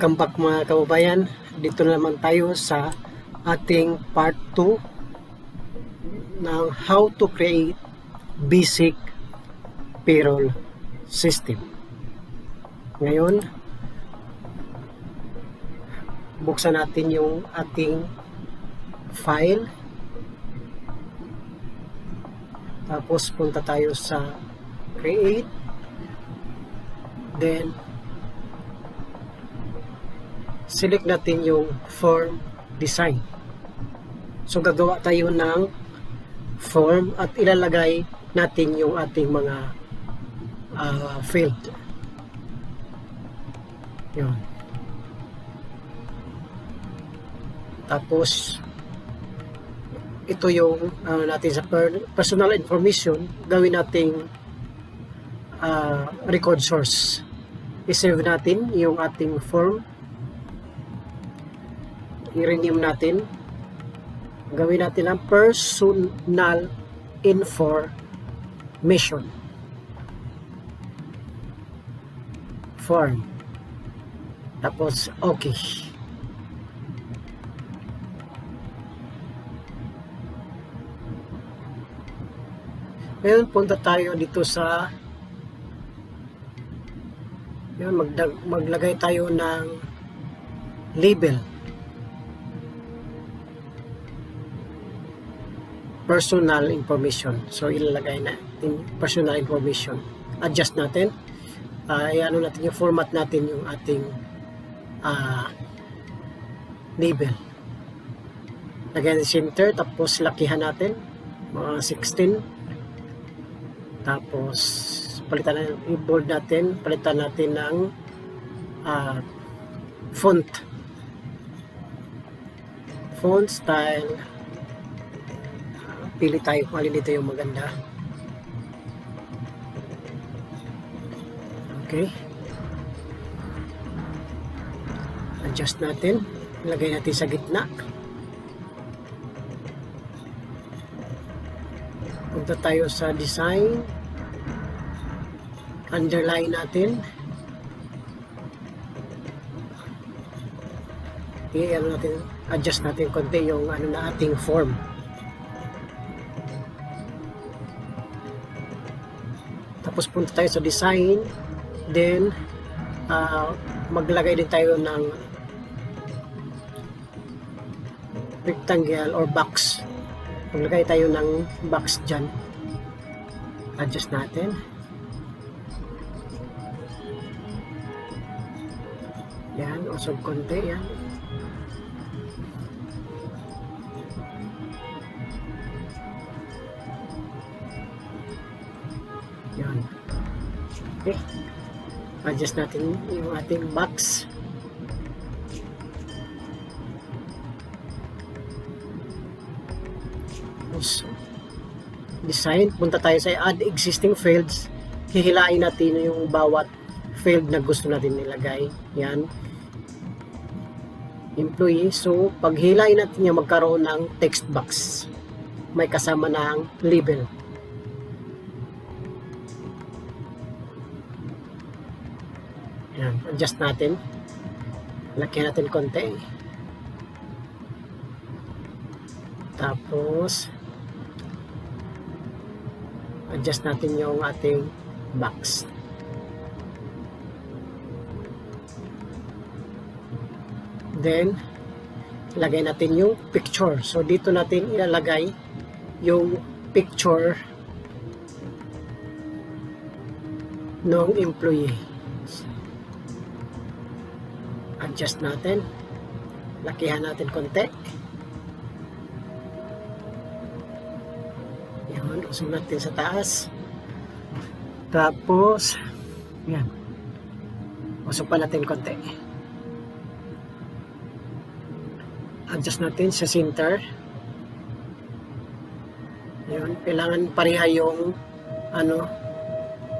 Welcome back mga kababayan. Dito na naman tayo sa ating part 2 ng how to create basic payroll system. Ngayon, buksan natin yung ating file. Tapos punta tayo sa create. Then select natin yung form design. So gagawa tayo ng form at ilalagay natin yung ating mga field. Yun. Tapos ito yung natin sa personal information, gawin nating record source. I-save natin yung ating form, i-rename natin, gawin natin ang personal information form, tapos okay. Ngayon punta tayo dito sa maglagay tayo ng label. Personal information. So ilalagay natin personal information. Adjust natin. Ano natin yung format natin yung ating label. Lagyan center, tapos lakihan natin mga 16. Tapos palitan natin, i-bold natin, palitan natin ng font style. Pili tayo kung alin dito yung maganda. Okay. Adjust natin. Ilagay natin sa gitna. Punta tayo sa design. Underline natin. Adjust natin konti yung na ating form. Tapos punta tayo sa design, then maglagay din tayo ng rectangle or box. Maglagay tayo ng box dyan. Adjust natin. Yan, usog konti yan. Yan. Okay. Adjust natin yung ating box. So, design. Punta tayo sa add existing fields. Hihilain natin yung bawat field na gusto natin nilagay. Yan. Employee. So, pag hilain natin yung magkaroon ng text box. May kasama ng label. Yan, adjust natin. Lagyan natin konti. Tapos adjust natin yung ating box. Then lagay natin yung picture. So dito natin ilalagay yung picture ng employee. Adjust natin. Lakihan natin konti. Yan, usog natin sa taas. Tapos, yan. Usog pa natin konti. Adjust natin sa center. Yan, kailangan pareha yung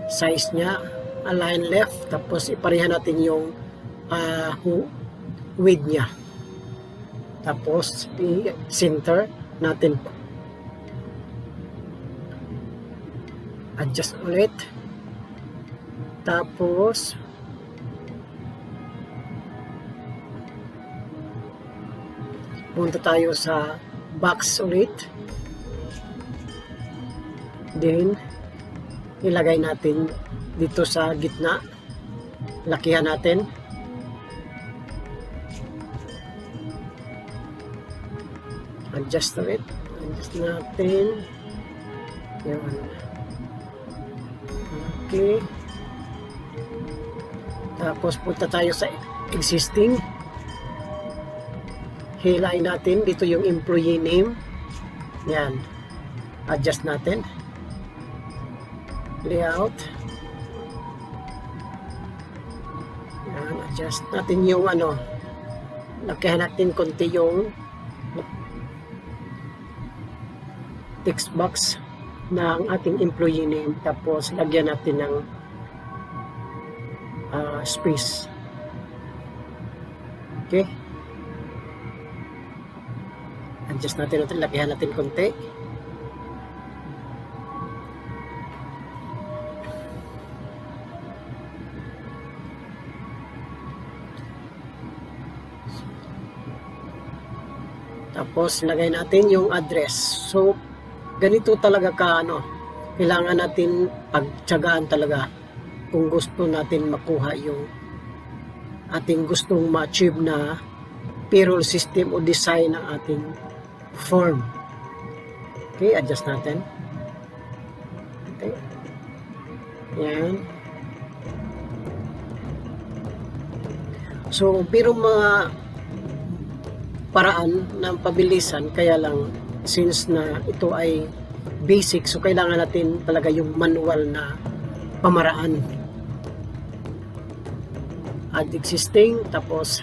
size niya. Align left. Tapos ipareha natin yung width niya. Tapos i-center natin. Adjust ulit. Tapos Punta tayo sa box ulit. Then, ilagay natin dito sa gitna. Lakihan natin. Adjust ulit. Adjust natin. Yan. Okay. Tapos punta tayo sa existing. Hilain natin. Dito yung employee name. Yan. Adjust natin. Layout. Yan. Adjust natin yung lakihan natin konti yung text box ng ating employee name. Tapos lagyan natin ng space. Okay. Adjust natin ito. Lakihan natin konti. Tapos lagay natin yung address. So ganito talaga kailangan natin pagtiyagaan talaga kung gusto natin makuha yung ating gustong ma-achieve na payroll system o design ng ating form. Okay, adjust natin. Okay. Yan. So, pero mga paraan ng pabilisan, kaya lang since na ito ay basic, so kailangan natin talaga yung manual na pamaraan. Add existing, tapos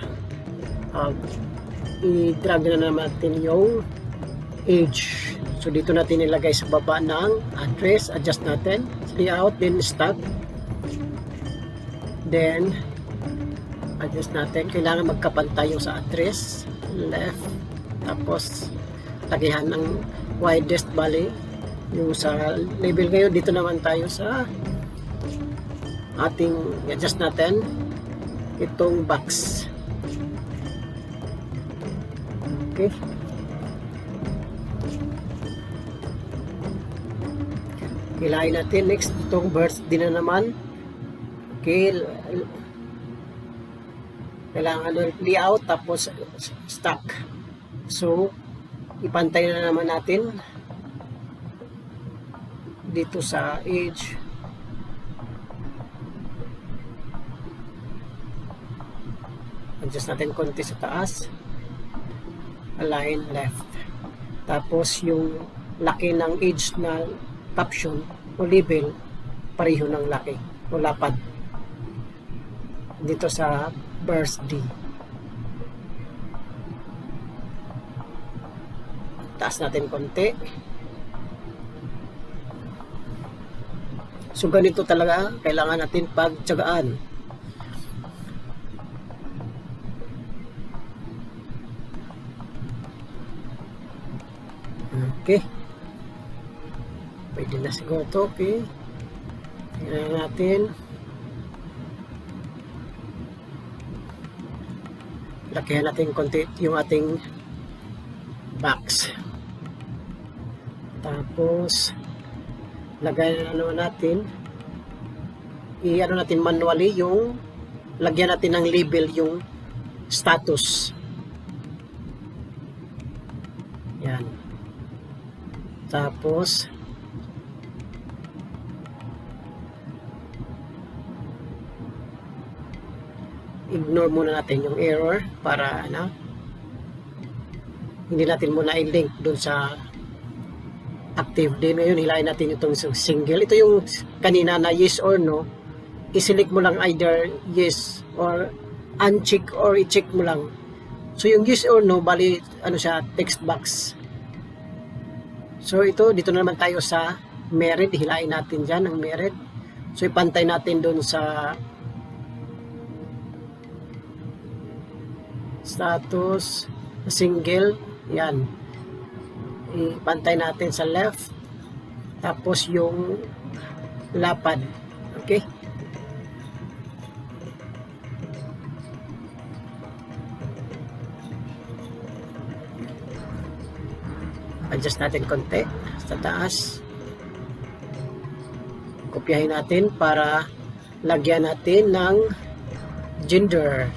i-drag na naman natin yung age. So dito natin ilagay sa baba ng address, adjust natin, layout, then start, then adjust natin, kailangan magkapantay yung sa address, left, tapos lakihan ng widest bali yung sa label. Ngayon dito naman tayo sa ating adjust natin itong box. Okay, hilahin natin. Next itong birthday na naman. Okay, kailangan layout tapos stock. So ipantay na naman natin dito sa age. Adjust natin konti sa taas, align left, tapos yung laki ng age na caption o label pareho ng laki o lapad dito sa birthday. Taas natin konti. So ganito talaga kailangan natin pagtiyagaan. Okay, pwede na siguro ito. Okay, tingnan natin, lakihan natin konti yung ating box. Tapos lagay na naman natin, natin manually yung lagyan natin ng label yung status. Yan. Tapos ignore muna natin yung error para hindi natin muna i-link dun sa active din. Ngayon hilahin natin itong single. Ito yung kanina na yes or no, i-select mo lang either yes or uncheck or i-check mo lang. So yung yes or no, bali siya, text box. So ito, dito na naman tayo sa merit. Hilahin natin dyan ang merit. So ipantay natin dun sa status, single. Yan. Ipantay natin sa left. Tapos yung lapad. Okay. Adjust natin konti sa taas. Kopyahin natin para lagyan natin ng gender.